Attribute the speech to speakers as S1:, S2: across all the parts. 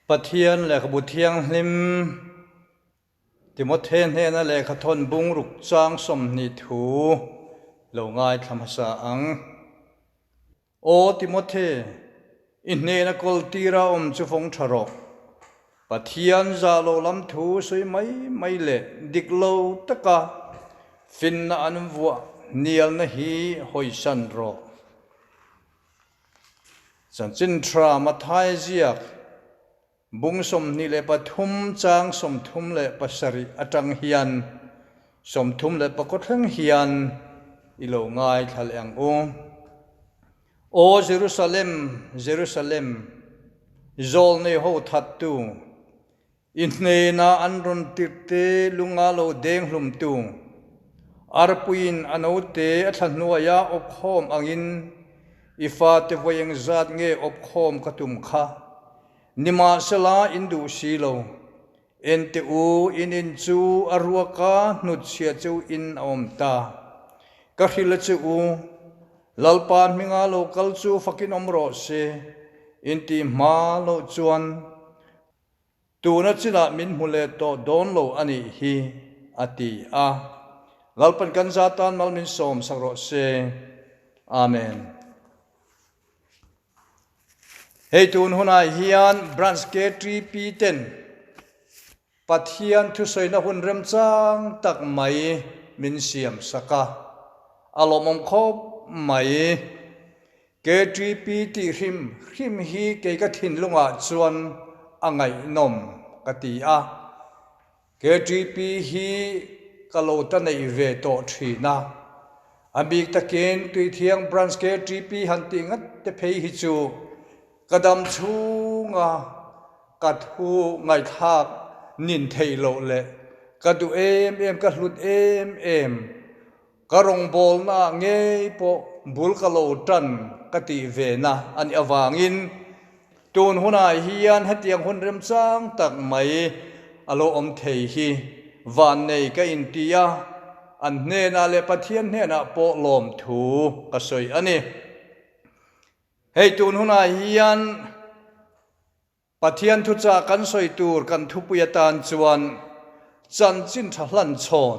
S1: Pathian le khabu thiang hlim Timothen he na le khathon bung ruk chang som ni thu lo ngai thamasa ang o Timothe inne na kol tira chu phong tharo Pathian za lo lam thu sui mai le diklo taka fin na anwa nial na hi hoi san ro chan chin tra ma thai ziak bung som ni le pathum chang som thum le pasari atang hian som thum le pakothang hian ilo ngai thal ang o Jerusalem zol ne ho that tu inne na anron tirte lunga lo deng hlum tu arpuin anote athanuaya okhom angin ifa te voyeng zat nge okhom katum kha nima sala indu silo ente u inin chu arwaka nutsia chu in omta ka hila chu u lalpan minga local chu fakin omro se inti ma lo chuan tu na china min mule to don lo ani hi ati a lalpan kan zatan mal min som sangro se amen. Hei tun hunai hian branch ke tri pi ten Pathian thu soi na hun rem chang tak mai min siam saka alomom khop mai ke tri pi ti hrim hi ke ka thin lunga chuan angai nom kati a ke tri pi hi kalo ta nei ve to thina abik taken tui thiang branch ke tri pi han ti ngat te phei hi chu kadam chunga kathu ngai thak nin thei lo le kadu em ka hlut em karong bol na nge po bul ka lo tan kati ve na an awangin tun hunai hian hetiang hun rem chang tak mai alo om thei hi van nei ka intia an hne na le Pathian hne na po lom thu ka soi ani hei tun hunai hian Pathian thu cha kan soi tur kan thu puyatan chuan chan chin tha hlan chon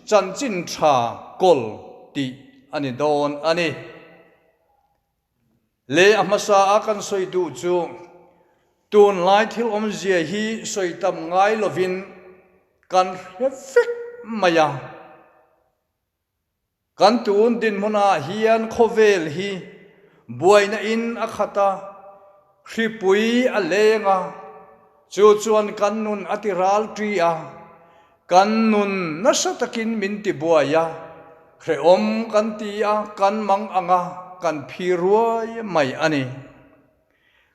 S1: chan chin tha kol ti ani don ani le amasa akan soi du chu tun lai thil om zia hi soi tam ngai lovin kan refik maya kan tun din mona hian khovel hi buaina in akhata hripui alenga chu chuan kan nun atiral tri a kan nun nasatakin minti buaya hre om kan ti a kan mang anga kan phiruai mai ani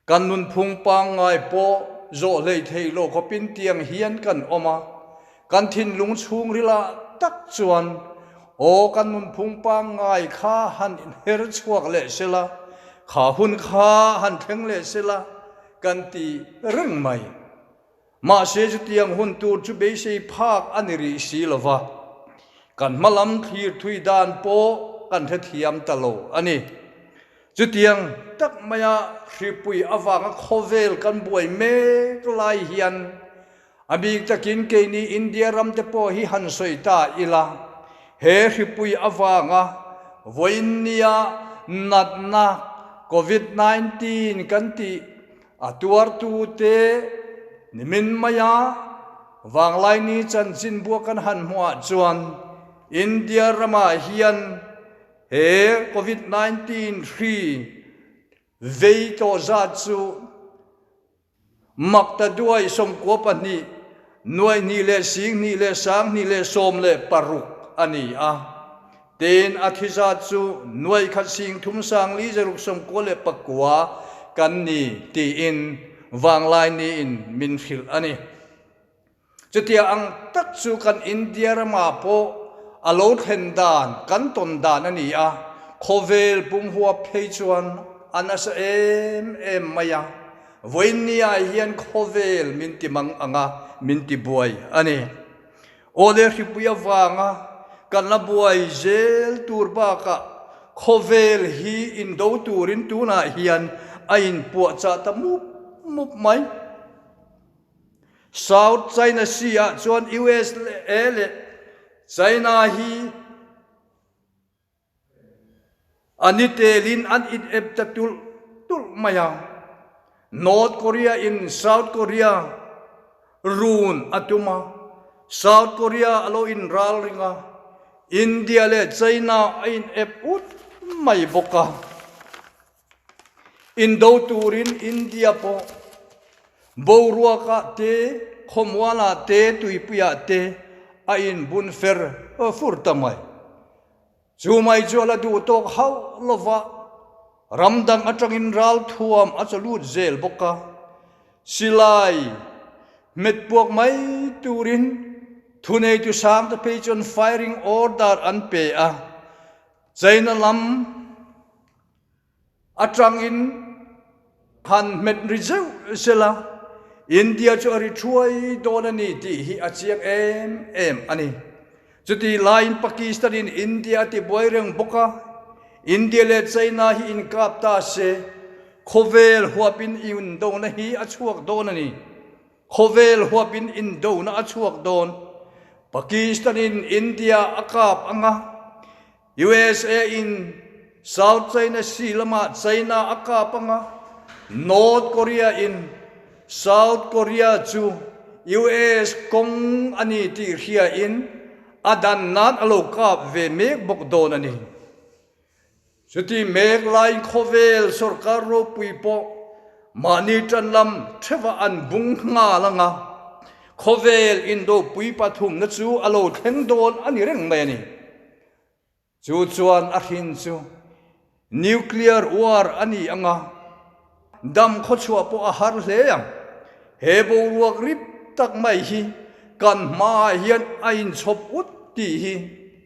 S1: kan nun phung pang ngai po zo lei thei lo ko pin tiang hian kan oma kan thin lung chung rila tak chuan o kan nun phung pang ngai kha han her chuak le sela kha hun kha han theng le sela kan ti reng mai ma se ju tiang hun tur chu be sei phak aniri silova kan malam thir thui dan po kan the thiam talo ani chu tiang tak maya hripui awanga khovel kan buai me klai hian abik takin ke ni India ram te po hi han soita ila he hripui awanga voinia natna COVID-19 kan ti atuar tu te nimin maya wanglai ni chan chin bua kan han hua chuan India rama hian he COVID-19 free vei to za chu makta duai som ko pani nuai ni le sing ni le sang ni le som le paruk ani a ten athiza chu nuai khat sing thum sang li zaruk som ko le pakwa kan ni ti in wanglai ni in min phil ani chutia ang tak chu kan India rama po alo then dan kan ton dan ani a khovel pum huwa phei chuan anasa em maya voinia hian khovel min ti mang anga min ti buai ani ole hripuya wanga kan la buai zel turba ka khovel hi in do turin tuna hian ain pu cha ta mup mai South China Sea chuan US le China hi anitelin an it eptatul maya North Korea in South Korea run atuma South Korea alo in ral ringa India le China in ep ut mai boka Indo turin India po Borua ka te khomwala te tuipuya te a in bunfer furtamai Chumai jola du tok hau lova ramdang atangin ral thuam achalut zel boka silai metpuak mai turin thunei tu sang the page on firing order an pe a China lam atangin han met reserve sela India chu ari thuai donani ti hi achiak em ani chuti line Pakistan in India ti boireng boka India le China hi in kapta se khovel huapin in do na hi achuak donani khovel huapin in do na achuak don Pakistan in India akap anga USA in South China Sea lama China akap anga North Korea in South Korea chu US kong ani ti ria in adan nan aloka ve mek bok don ani chuti mek line khovel sarkar ro puipo mani tanlam theva an bung nga langa khovel indo pui pathum na chu alo theng don ani reng mai ani chu chuan a hin chu nuclear war ani anga dam kho chua po a har hle yang hebo ruak rip tak mai hi kan ma hian a in chop ut ti hi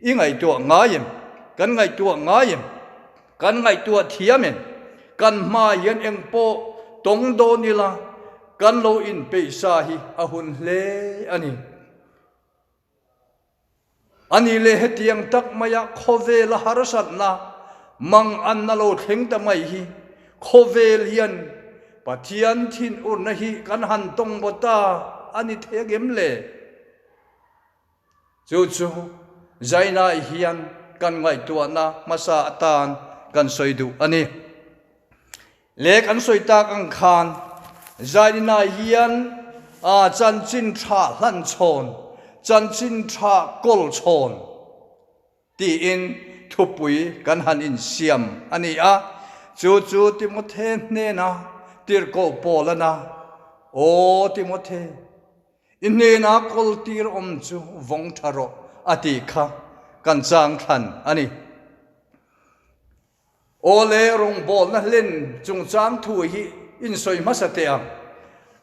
S1: ingai tu ngayem kan ngai tu ngayem kan ngai tu thiamen kan ma hian engpo tong do nila kan lo in peisa hi a hun hle ani le hetiang tak maya khovel harasat na mang an na lo theng ta mai hi khovel hian pathian thin ur na hi kan han tong bota ani thegem le chu zaina hian kan ngai tu na masa atan kan soidu ani le kan soita kan khan zaina hian a chan chin tha hlan chon chan chin tha kol chon ti in thupui kan han in siam ani a chu Timothy ne na tir ko polana o Timothy inne na kol tir om chu vong tharo ati kha kan chang than ani ole rong bol na len chung chang thu hi in soi masate am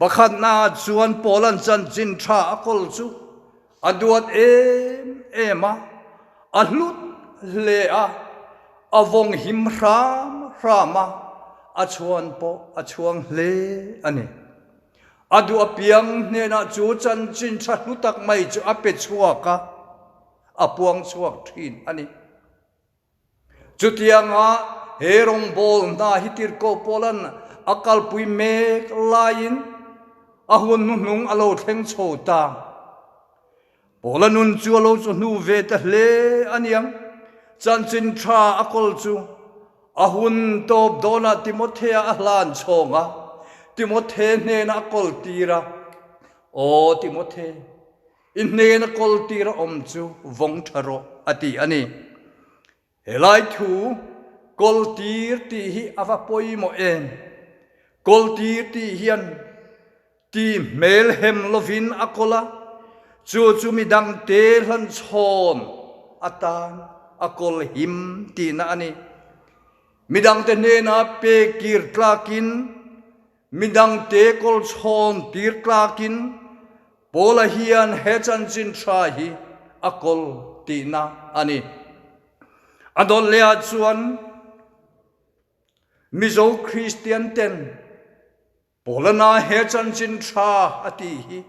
S1: bakhat na chuan polan chan chin tha akol chu aduat ema ahlut le a avong him rama achuan po achuang le ani adu apiang ne na chu chan chin tha hlutak mai chu ape chuaka apuang chuak thin ani chutianga herong bol na hitir ko polan akal pui mek lain ahun nung alo theng chota polanun chu alo chu nu ve ta hle aniang chan chin tha akol chu ahun top dona Timothea ahlan chonga Timothy ne na kol tira o Timothy in ne na kol tira om chu vong tharo ati ani helai thu kol tir ti hi ava poi mo en kol tir ti hian ti mel hem lovin akola chu mi dang te hlan chon atan akol him ti na ani midang te ne na pe kir klakin midang te kol chon tir klakin pola hian hechan chin tha hi akol ti na ani adol lea chuan mizo Christian ten polana hechan chin tha ati hi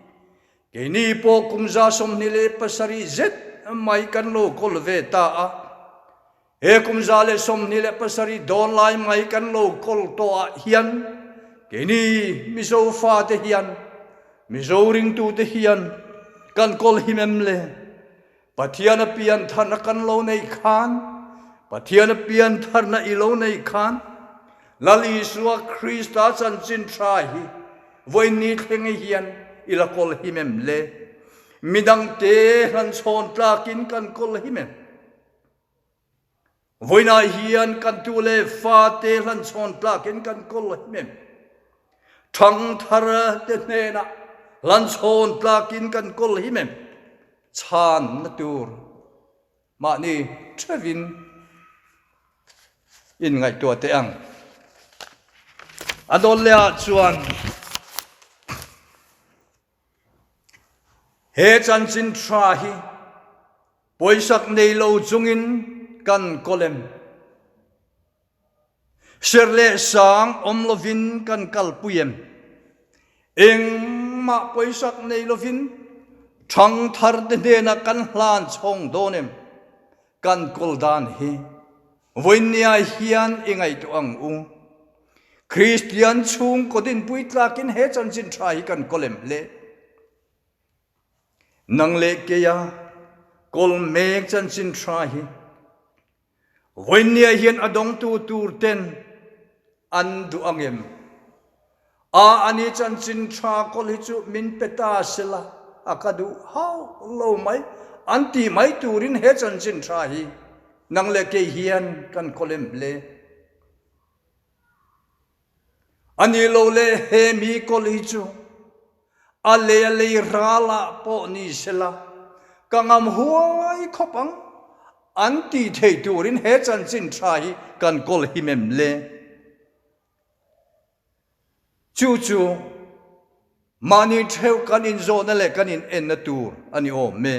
S1: keni po kumza som nile pasari zet mai kan lo kol ve ta a he kumzale som nile pasari don lai mai kan lo kol to a hian keni miso fa te hian mi zo ring tu te hian kan kol himem le pathian a pian than kan lo nei khan pathian a pian than na i lo nei khan lali suwa Krista chan chin trai hi voi ni thleng hian ila kol himem le midang te han chon tlakin kan kol himem voina hian kan tu le fa te han chon tlakin kan kol himem thang thara te ne na lan chon tlakin kan kol himem chan na tur ma ni thevin in ngai tua te ang adol le chuan he chan chin tra hi poisak nei lo chungin kan kolem sherle sang omlovin kan kalpuyem eng ma poisak nei lovin thang thar de na kan hlan chong donem kan koldan hi voinia hian ingai tu ang u Christian chung kodin puitlakin he chan chin tra hi kan kolem le nang le ke ya kol mek chan chin tra hi voinia hian adong tu tur ten an du angem a ani chan chin tra kol hi chu min peta sela akadu how lo mai anti mai turin he chan chin tra hi nang le ke hian kan kolem le ani lo le he mi kol hi chu ale rala po ni sela kangam huai khopang anti thei turin he chan chin trai kan kol himem le chu chu mani theu kan in zo na le kan in en na tur ani o me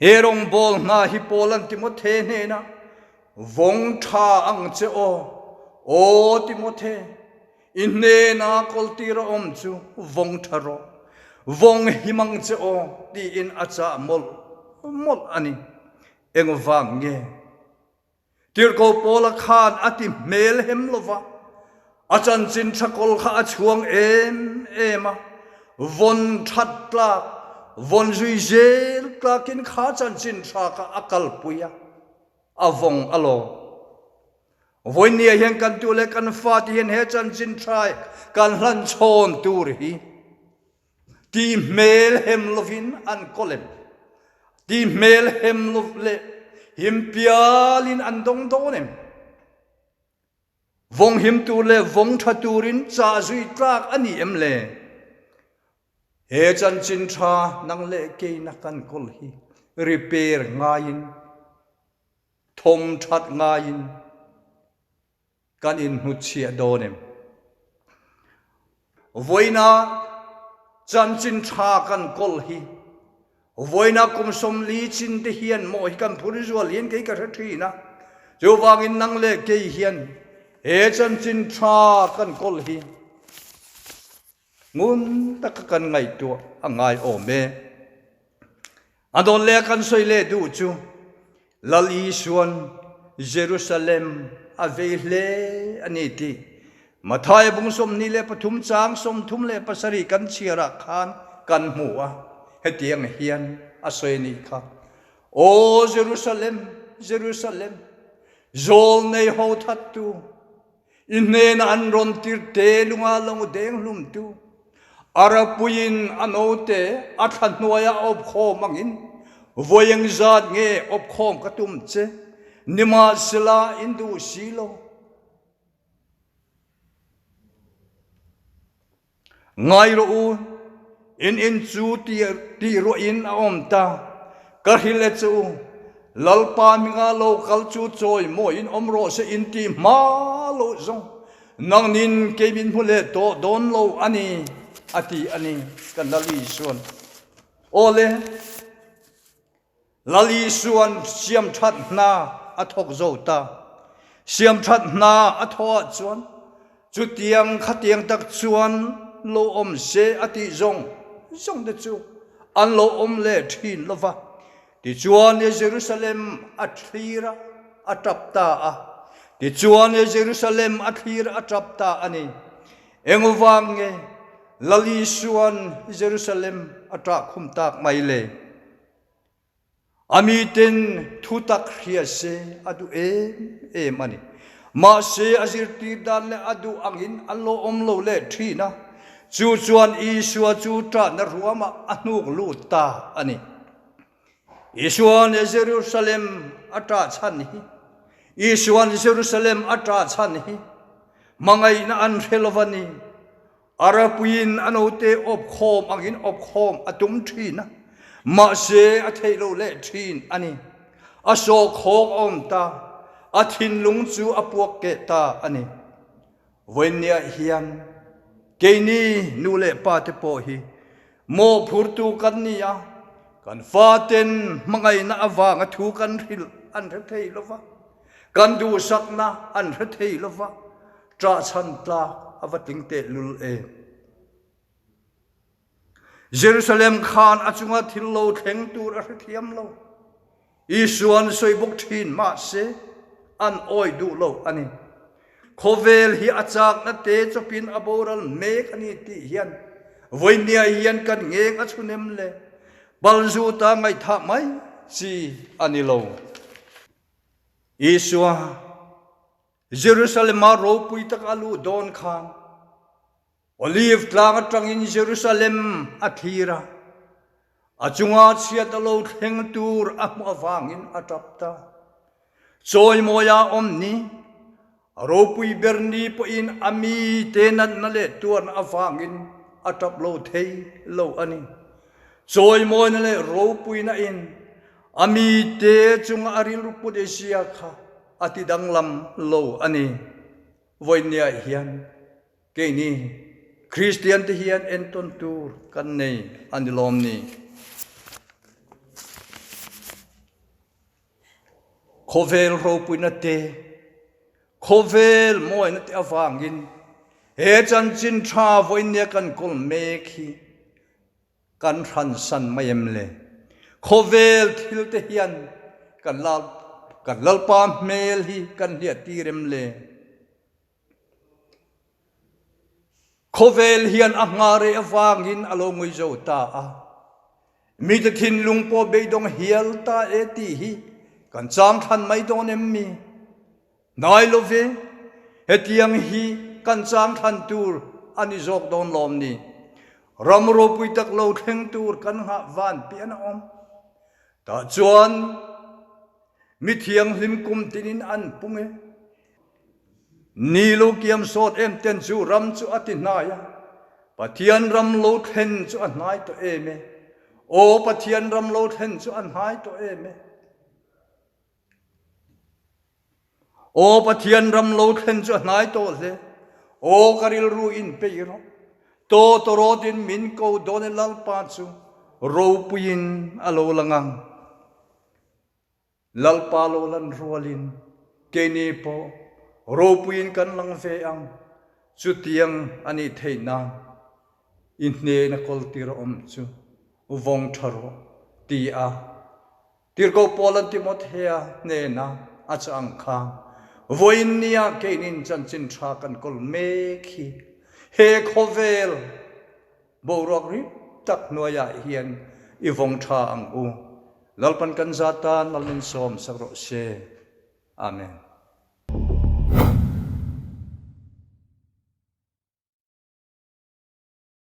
S1: herong bol na hi polan timothe ne na vong tha ang che o timothe inne na koltira om chu vong tharo vong himang che o ti in acha mol ani eng wang nge tir ko pola khan ati mel hem lova achan chin thakol kha chuang ema von thatla von zui zel klakin kha chan chin tha ka akal puya avong alo voinia hian kan tu le kan fa ti hian he chan chin trai kan hlan chon tur hi ti mel hem lovin an kolem ti mel hem lov le him pialin an dong donem vong him tu le vong tha turin cha zui tlak ani em le he chan chin tha nang le ke na kan kol hi repair ngain thom that ngain kan in hu chia donem voina chan chin tha kan kol hi voina kum som li chin te hian mo hi kan phuri zual hian ke ka thi na jo wangin nang le ke hian he chan chin tha kan kol hi ngun tak kan ngai tu angai o me adon le kan soi le du chu lali suan Jerusalem avele aniti mathai bung som ni le pathum chang som thum le pasari kan chiara khan kan muwa hetiang hian asoi ni kha o Jerusalem Jerusalem zol nei ho that tu inne na an ron tir te lunga long deng lum tu arapuin anote athan noya op kho mangin voyang zat nge op khom katum che nima sila indu silo ngai ro u in chu ti ro in om ta ka hile chu lalpa minga lo kal chu choi mo in omro se in ti ma lo zong nang nin ke bin hule to don lo ani ati ani kanali suan ole lali suan siam that na athok zota siam that na atho chuan chu tiang khatiang tak chuan lo om se ati zong de chu an lo om le thin lova ti chuan e Jerusalem athira atapta a ti chuan e Jerusalem athira atapta ani engowang nge lali suan Jerusalem atra khum tak mai le ami ten thu tak khria se adu em ani ma se azir ti dan le adu angin allo omlo le thina chu chuan Isua chu tra na ruama anuk lu ta ani Isuan Jerusalem atra chan hi Isuan Jerusalem atra chan hi mangai na an relovani arapuin anote op khom angin op khom atum thina ma se a thailo le thin ani aso khok om ta athin lung chu apuak ke ta ani wenya hian keini nule pa te po hi mo phurtu kan nia kan faten mangai na awanga thu kan ril an re thei lova kan du sakna an re thei lova tra chan tla avating te lul e Jerusalem khan achunga thillo theng tur a thiam lo Isuan soibuk thin ma se an oi du lo ani khovel hi achak na te chopin aboral mek ani ti hian voinia hian kan ngeng achunem le balzu ta ngai tha mai chi ani lo Isua Jerusalem ma ro pui tak alu don khan Olive tlang atangin Jerusalem athira achunga chiatalo theng tur amu awangin atapta choi moya omni ropui berni po in ami tenan nale tuan awangin atap lo thei lo ani choi moi nale ropui na in ami te chunga aril rupudesia kha atidang lam lo ani voinia hian keini Christian te hian enton tur kan nei anilom ni khovel ro puina te khovel moi na te awangin he chan chin tha voinia kan kol me khi kan than san mayem le khovel thil te hian kan lalpa mel hi kan lia tirem le khovel hian angare awangin alongoi zo ta a mi te thin lungpo beidong hial ta eti hi kan chang than mai don em mi nai love hetiang hi kan chang than tur ani jok don lom ni ramro pui tak lo theng tur kan ha van pian om ta chuan mi thiang hlim kum tinin an punge Nilu kiam sot em ten chu ram chu atinaya pathian ram lo then chu anhai to eme o pathian ram lo then chu anhai to eme o pathian ram lo then chu anhai to le o karil ru in peiro to torodin min ko donelal pa chu ro puin alo langang lalpa lo lan rualin keni po ropuin kan lang fe ang chutiang ani theina inne na kol tira om chu uvong tharo ti a tirko polan timothea ne na achang kha voinia kenin chanchin tha kan kol me khi he khovel borok ri tak noya hian ivong tha ang u lalpan kan zata nalin som sakro se amen